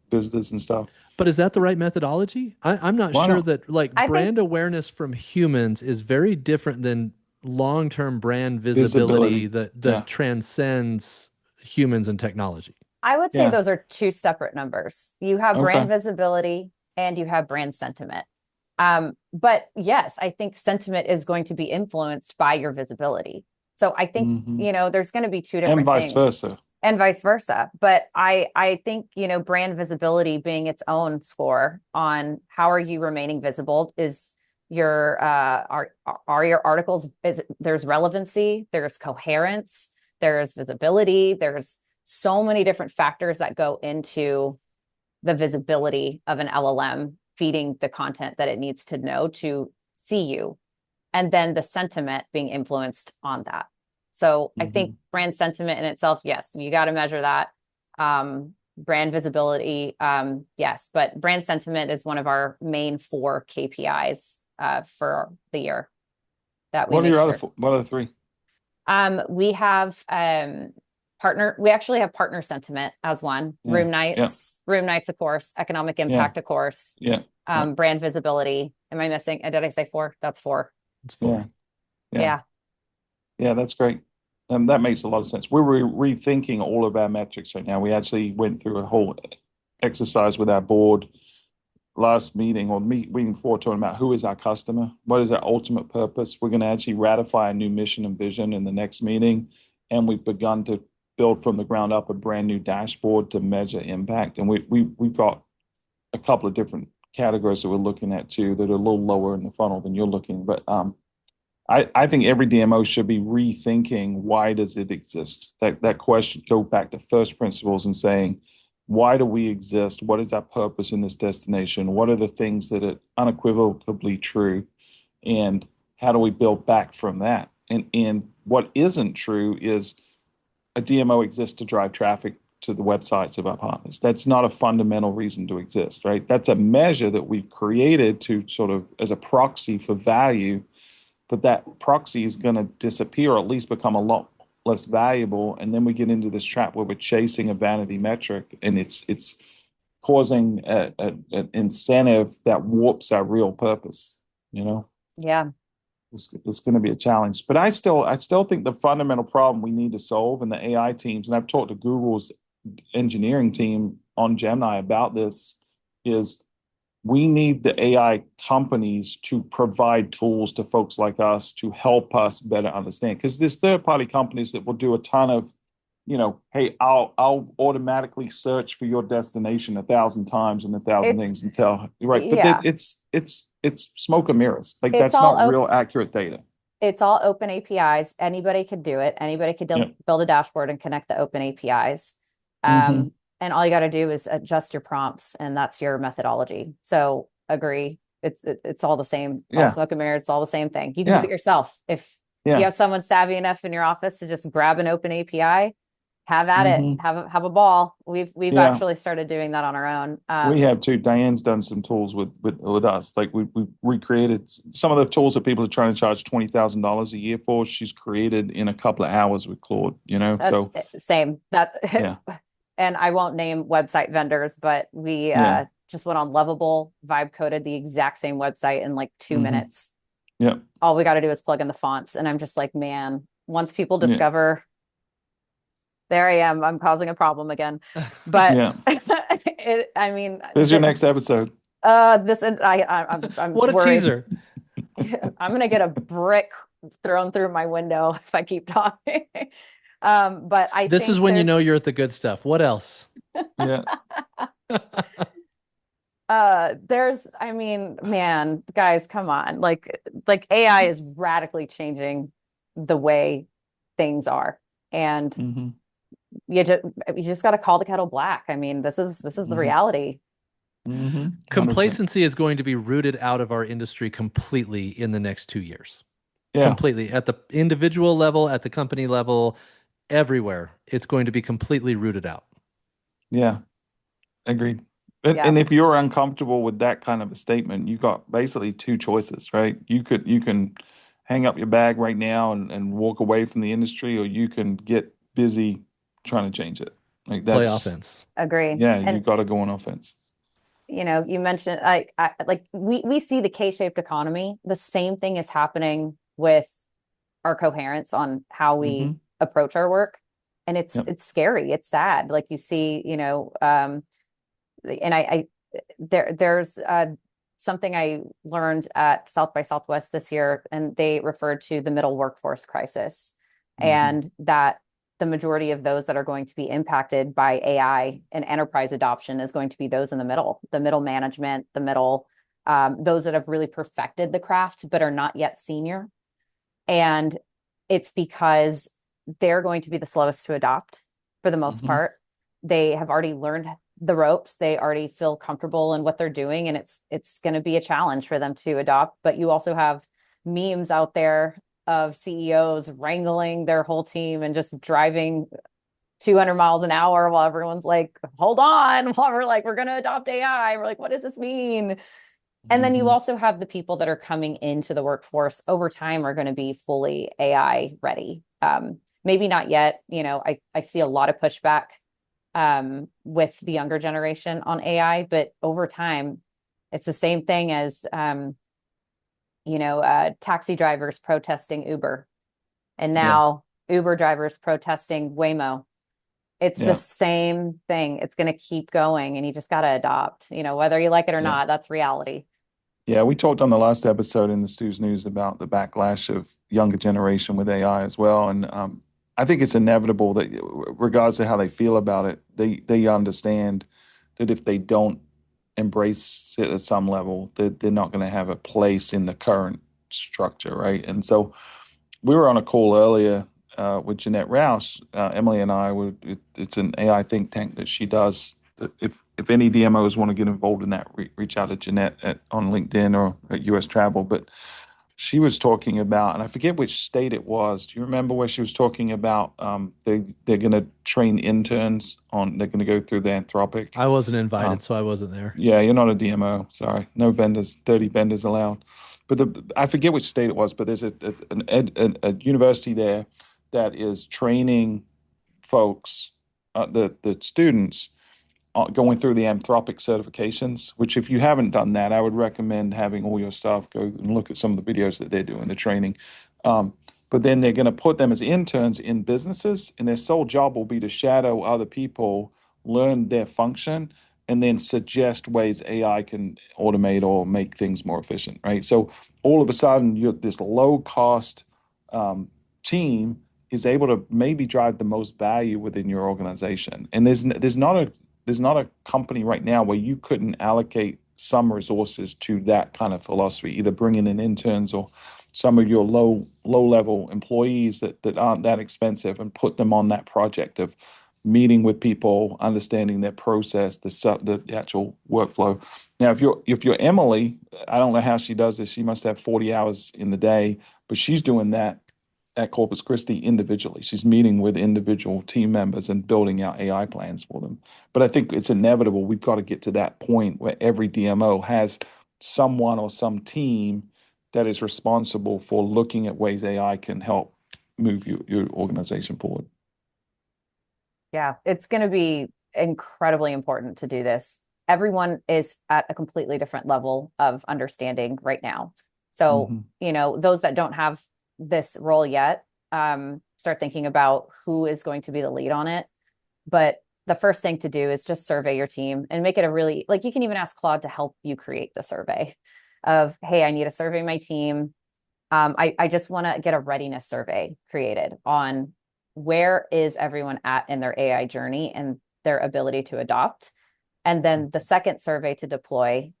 visitors and stuff. but is that the right methodology? I'm not Why sure not? that like I think brand awareness from humans is very different than long-term brand visibility Visibility. that Yeah. transcends humans and technology. I would say Yeah. those are two separate numbers. You have brand Okay. visibility and you have brand sentiment. But yes, I think sentiment is going to be influenced by your visibility. So I think, Mhm. there's going to be two And different vice things. versa. And vice versa. But I think, brand visibility being its own score on how are you remaining visible is your are your articles, there's relevancy, there's coherence, there's visibility, there's so many different factors that go into the visibility of an LLM feeding the content that it needs to know to see you, and then the sentiment being influenced on that. So I think brand sentiment in itself, yes, you got to measure that. Brand visibility, yes, but brand sentiment is one of our main 4 KPIs for the year that we What are make your other sure. what are the 3? We have we actually have partner sentiment as one. Yeah. Room nights, of course, economic impact, of course, Yeah. brand visibility. Am I missing? Did I say 4? That's 4. It's for Yeah. Yeah. Yeah, that's great. That makes a lot of sense. We're rethinking all of our metrics right now. We actually went through a whole exercise with our board last meeting or meeting before, talking about who is our customer, what is our ultimate purpose. We're going to actually ratify a new mission and vision in the next meeting, and we've begun to build from the ground up a brand new dashboard to measure impact. And we've got a couple of different categories that we're looking at too that are a little lower in the funnel than you're looking, but I think every DMO should be rethinking why does it exist? That question, go back to first principles and saying, why do we exist? What is our purpose in this destination? What are the things that are unequivocally true? And how do we build back from that? And what isn't true is a DMO exists to drive traffic to the websites of our partners. That's not a fundamental reason to exist, right? That's a measure that we've created to sort of as a proxy for value, but that proxy is going to disappear or at least become a lot less valuable. And then we get into this trap where we're chasing a vanity metric, and it's causing an incentive that warps our real purpose. Yeah. It's going to be a challenge. But I still think the fundamental problem we need to solve, and the AI teams, and I've talked to Google's engineering team on Gemini about this, is we need the AI companies to provide tools to folks like us to help us better understand. Because there's third-party companies that will do a ton of, hey, I'll automatically search for your destination 1,000 times and 1,000 It's things until right. But yeah, it's smoke and mirrors. Like it's that's all not real accurate data. it's all open APIs. Anybody could do it. Anybody could Yep. build a dashboard and connect the open APIs. Mm-hmm. And all you got to do is adjust your prompts, and that's your methodology. So agree. It's all the same. It's all Yeah. smoke and mirrors. It's all the same thing. You can do Yeah. it yourself. If you Yeah. have someone savvy enough in your office to just grab an open API, have at it. Mm-hmm. Have a ball. We've Yeah. actually started doing that on our own. We have too. Diane's done some tools with us. Like we recreated some of the tools that people are trying to charge $20,000 a year for. She's created in a couple of hours with Claude. So Same that. yeah, And I won't name website vendors, but we yeah, just went on Lovable, vibe coded the exact same website in like 2 mm-hmm. minutes. Yeah, All we got to do is plug in the fonts. And I'm just like, man, once people yeah, discover, there I am, I'm causing a problem again. But yeah. I mean, Here's your next episode. I'm What a worried. teaser. I'm gonna get a brick thrown through my window if I keep talking. But I This think is when you know there's you're at the good stuff. What else? Yeah, I mean, man, guys, come on. Like AI is radically changing the way things are. And mm-hmm. you just got to call the kettle black. I mean, this is the Mm-hmm. reality. Mm-hmm. 100%. Complacency is going to be rooted out of our industry completely in the next 2 years. Yeah, Completely. At the individual level, at the company level, everywhere. It's going to be completely rooted out. yeah, agreed. And, Yeah. and if you're uncomfortable with that kind of a statement, you got basically two choices, right? You can hang up your bag right now and walk away from the industry, or you can get busy trying to change it. Like Play that's offense. Agree. yeah, you And got to go on offense. you mentioned like we see the K-shaped economy. The same thing is happening with our coherence on how we Mm-hmm. approach our work. And Yep. it's scary. It's sad. Like you see, and there's something I learned at South by Southwest this year, and they referred to the middle workforce crisis, Mm-hmm. and that the majority of those that are going to be impacted by AI and enterprise adoption is going to be those in the middle management, those that have really perfected the craft but are not yet senior. And it's because they're going to be the slowest to adopt for the most Mm-hmm. part. They have already learned the ropes. They already feel comfortable in what they're doing, and it's going to be a challenge for them to adopt. But you also have memes out there of CEOs wrangling their whole team and just driving 200 miles an hour while everyone's like, hold on, while we're like, we're going to adopt AI. We're like, what does this mean? And then you Mm-hmm. also have the people that are coming into the workforce over time are going to be fully AI ready. Maybe not yet. I see a lot of pushback with the younger generation on AI, but over time, it's the same thing as taxi drivers protesting Uber, and Yeah, now Uber drivers protesting Waymo. It's the yeah, same thing. It's going to keep going, and you just got to adopt, whether you like it or yeah. not, that's reality. Yeah, we talked on the last episode in the Stu's News about the backlash of younger generation with AI as well. And I think it's inevitable that regardless of how they feel about it, they understand that if they don't embrace it at some level, that they're not going to have a place in the current structure, right? And so we were on a call earlier with Jeanette Rouse. Emily and I it's an AI think tank that she does. If any DMOs want to get involved in that, reach out to Jeanette on LinkedIn or at US Travel. But she was talking about, and I forget which state it was. Do you remember where she was talking about they're going to train interns on, they're going to go through the Anthropic? I wasn't invited, so I wasn't there. Yeah, you're not a DMO. Sorry, no vendors, 30 vendors allowed. But I forget which state it was. But there's a university there that is training folks, the students, going through the Anthropic certifications. Which, if you haven't done that, I would recommend having all your staff go and look at some of the videos that they're doing, the training. But then they're going to put them as interns in businesses, and their sole job will be to shadow other people, learn their function, and then suggest ways AI can automate or make things more efficient, right? So all of a sudden, this low cost team is able to maybe drive the most value within your organization. And there's not a company right now where you couldn't allocate some resources to that kind of philosophy, either bringing in interns or some of your low level employees that aren't that expensive, and put them on that project of meeting with people, understanding their process, the actual workflow. Now, if you're Emily, I don't know how she does this. She must have 40 hours in the day, but she's doing that at Corpus Christi individually. She's meeting with individual team members and building out AI plans for them. But I think it's inevitable. We've got to get to that point where every DMO has someone or some team that is responsible for looking at ways AI can help move your organization forward. Yeah, it's going to be incredibly important to do this. Everyone is at a completely different level of understanding right now. So, those that don't have this role yet, start thinking about who is going to be the lead on it. But the first thing to do is just survey your team and make it a really, like, you can even ask Claude to help you create the survey of, hey, I need to survey my team. I just want to get a readiness survey created on where is everyone at in their AI journey and their ability to adopt. And then the second survey to deploy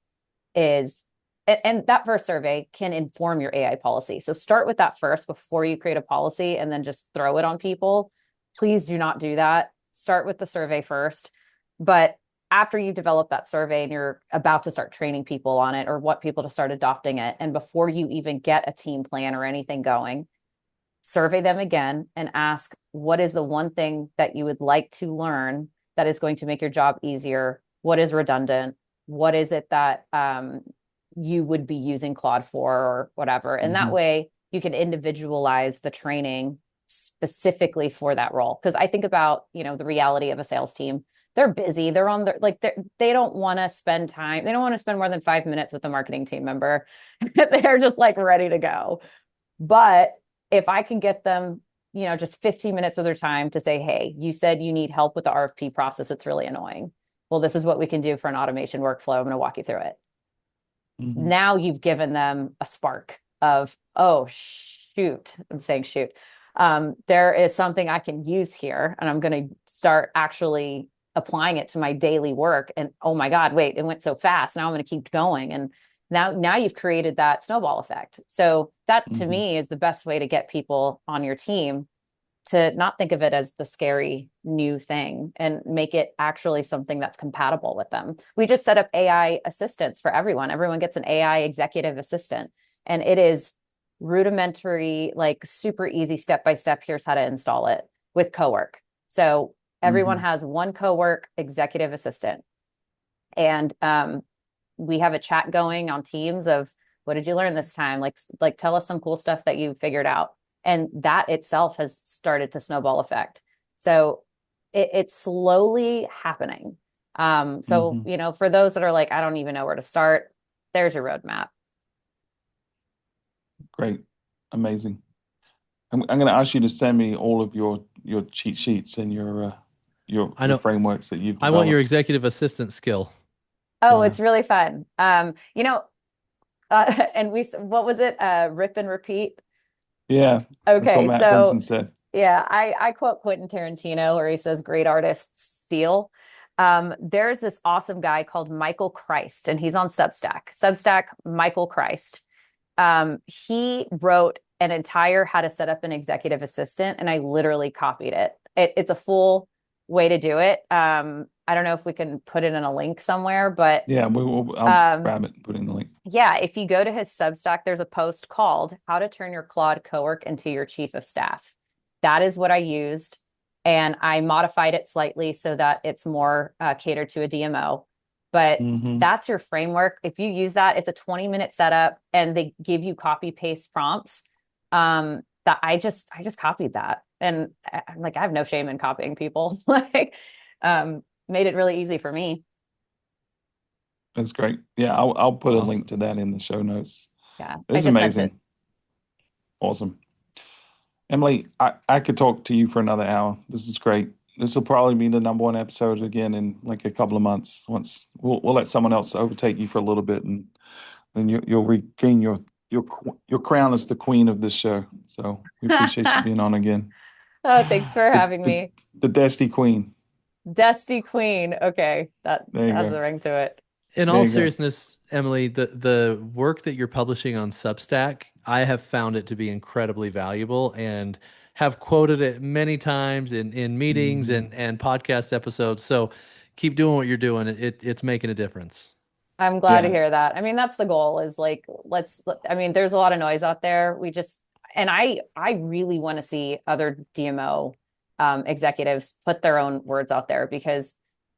is, and that first survey can inform your AI policy. So start with that first before you create a policy and then just throw it on people. Please do not do that. Start with the survey first. But after you develop that survey and you're about to start training people on it or want people to start adopting it, and before you even get a team plan or anything going, survey them again and ask, what is the one thing that you would like to learn that is going to make your job easier? What is redundant? What is it that you would be using Claude for, or whatever? And that way you can individualize the training specifically for that role. Because I think about, the reality of a sales team. They're busy. They're on their, like, they don't want to spend time. They don't want to spend more than 5 minutes with a marketing team member. They're just like ready to go. But if I can get them, just 15 minutes of their time to say, hey, you said you need help with the RFP process. It's really annoying. Well, this is what we can do for an automation workflow. I'm going to walk you through it. Now you've given them a spark of, oh, shoot. I'm saying shoot. There is something I can use here, and I'm going to start actually applying it to my daily work. And oh my God, wait, it went so fast. Now I'm going to keep going. And now you've created that snowball effect. So that to me is the best way to get people on your team to not think of it as the scary new thing and make it actually something that's compatible with them. We just set up AI assistants for everyone. Everyone gets an AI executive assistant, and it is rudimentary, like super easy step-by-step. Here's how to install it with Cowork. So everyone has one Cowork executive assistant. And we have a chat going on Teams of, what did you learn this time? Like tell us some cool stuff that you figured out. And that itself has started to snowball effect. So it's slowly happening. For those that are like, I don't even know where to start, there's your roadmap. Great. Amazing. I'm going to ask you to send me all of your cheat sheets and your frameworks that you've developed. I want your executive assistant skill. Oh, it's really fun. And what was it? Rip and repeat. Yeah. Okay. That's what Matt Benson said. Yeah, I quote Quentin Tarantino where he says, great artists steal. There's this awesome guy called Michael Christ, and he's on Substack, Michael Christ. He wrote an entire how to set up an executive assistant, and I literally copied it. It's a full way to do it. I don't know if we can put it in a link somewhere, but yeah, I'll grab it and put it in the link. Yeah, if you go to his Substack, there's a post called How to Turn Your Claude Cowork into Your Chief of Staff. That is what I used, and I modified it slightly so that it's more catered to a DMO. But that's your framework. If you use that, it's a 20-minute setup, and they give you copy paste prompts. That I just copied that, and I'm like, I have no shame in copying people. Made it really easy for me. That's great. Yeah, I'll put a link to that in the show notes. Yeah, this is amazing. Awesome. Emily, I could talk to you for another hour. This is great. this will probably be the #1 episode again in like a couple of months. Once we'll let someone else overtake you for a little bit, and then you'll regain your crown as the queen of this show. So we appreciate you being on again. Oh, thanks for The having the me. the Dusty Queen. Dusty Queen. Okay, that There you has go. a ring to it. In There all you go. seriousness, Emily, the work that you're publishing on Substack, I have found it to be incredibly valuable and have quoted it many times in meetings Mhm. and podcast episodes. So keep doing what you're doing. It's making a difference. I'm glad to Yeah. hear that. I mean, that's the goal is like, I mean, there's a lot of noise out there. And I really want to see other DMO executives put their own words out there because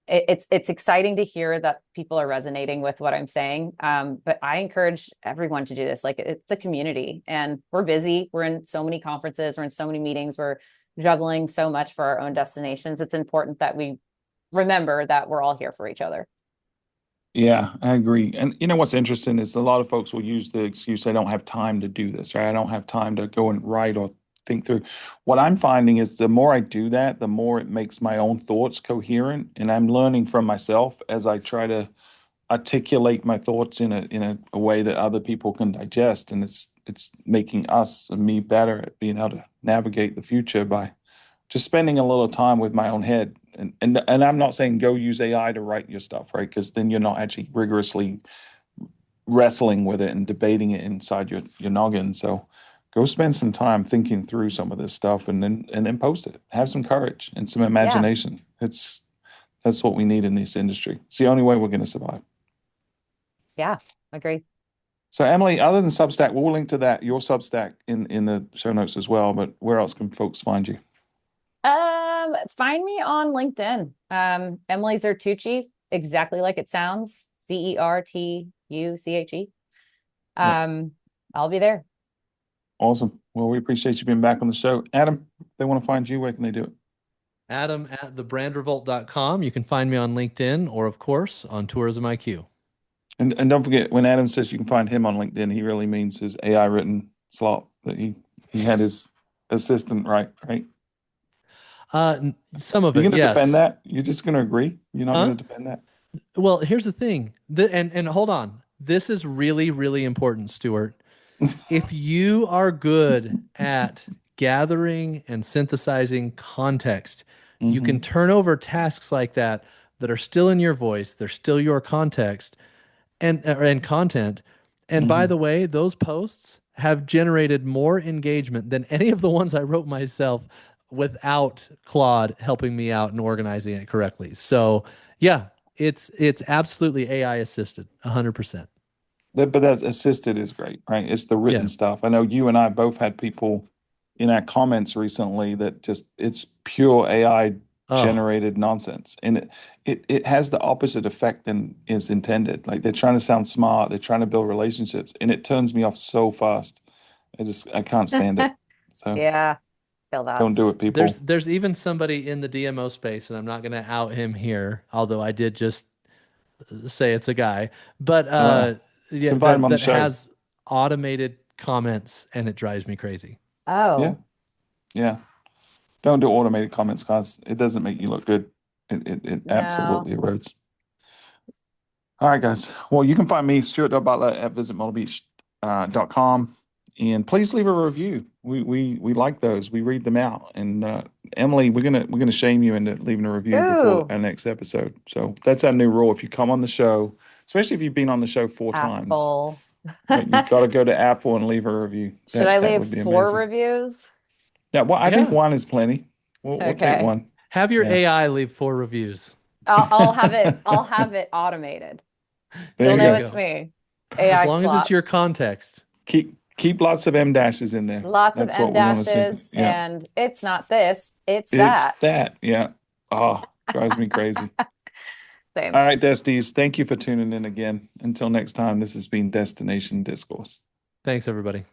it's exciting to hear that people are resonating with what I'm saying. But I encourage everyone to do this. Like it's a community and we're busy. We're in so many conferences, we're in so many meetings, we're juggling so much for our own destinations. It's important that we remember that we're all here for each other. Yeah, I agree. And you know what's interesting is a lot of folks will use the excuse, I don't have time to do this, right? I don't have time to go and write or think through. What I'm finding is the more I do that, the more it makes my own thoughts coherent. And I'm learning from myself as I try to articulate my thoughts in a way that other people can digest. And it's making us and me better at being able to navigate the future by just spending a little time with my own head. And I'm not saying go use AI to write your stuff, right? Because then you're not actually rigorously wrestling with it and debating it inside your noggin. So go spend some time thinking through some of this stuff and then post it. Have some courage and some Yeah. imagination. That's what we need in this industry. It's the only way we're going to survive. Yeah. Agree. So Emily, other than Substack, we'll link to that, your Substack in the show notes as well. But where else can folks find you? Find me on LinkedIn. Emily Zertuche, exactly like it sounds. Zertuche. Yeah. I'll be there. Awesome. Well, we appreciate you being back on the show. Adam, if they want to find you, where can they do it? Adam at thebrandrevolt.com. You can find me on LinkedIn or, of course, on Tourism IQ. And don't forget, when Adam says you can find him on LinkedIn, he really means his AI written slot that he had his assistant write, right? Some of You're it, going to defend yes. that? You're just going to agree? You're not Huh? going to defend that? Well, here's the thing. And hold on. This is really, really important, Stuart. If you are good at gathering and synthesizing context, you can Hmm. turn over tasks like that are still in your voice, they're still your context and content. And by Hmm. the way, those posts have generated more engagement than any of the ones I wrote myself without Claude helping me out and organizing it correctly. So, yeah, it's absolutely AI assisted, 100%. But that assisted is great, right? It's the written Yeah. stuff. I know you and I both had people in our comments recently that just it's pure AI Oh, generated nonsense. And it has the opposite effect than is intended. Like they're trying to sound smart, they're trying to build relationships, and it turns me off so fast. I can't stand it. So Yeah, feel that. don't do it, there's people. there's even somebody in the DMO space, and I'm not going to out him here, although I did just say it's a guy, but Well, just yeah, invite them that on the that show. has automated comments, and it drives me crazy. Yeah, Oh, yeah. Don't do automated comments, guys. It doesn't make you look good. It no. absolutely erodes. All right, guys. Well, you can find me, Stuart.Butler at visitmobile.com. And please leave a review. We like those. We read them out. And Emily, we're gonna shame you into leaving a review before Ooh, our next episode. So that's our new rule. If you come on the show, especially if you've been on the show 4 times, Apple. you got to go to Apple and leave a review. Should I That leave would be 4 amazing. reviews? Yeah, well, I think Yeah, one is plenty. We'll take Okay. one. have your Yeah, AI leave 4 reviews. I'll have it automated. there You'll you There know you go. it's go. me. As AI long as it's slot. your context. Keep lots of M dashes in there. Lots of That's M what we want to see. dashes, Yeah. and it's not this, it's It's that. that. Yeah. Oh, drives me crazy. Same. All right, Desties. Thank you for tuning in again. Until next time, this has been Destination Discourse. Thanks, everybody.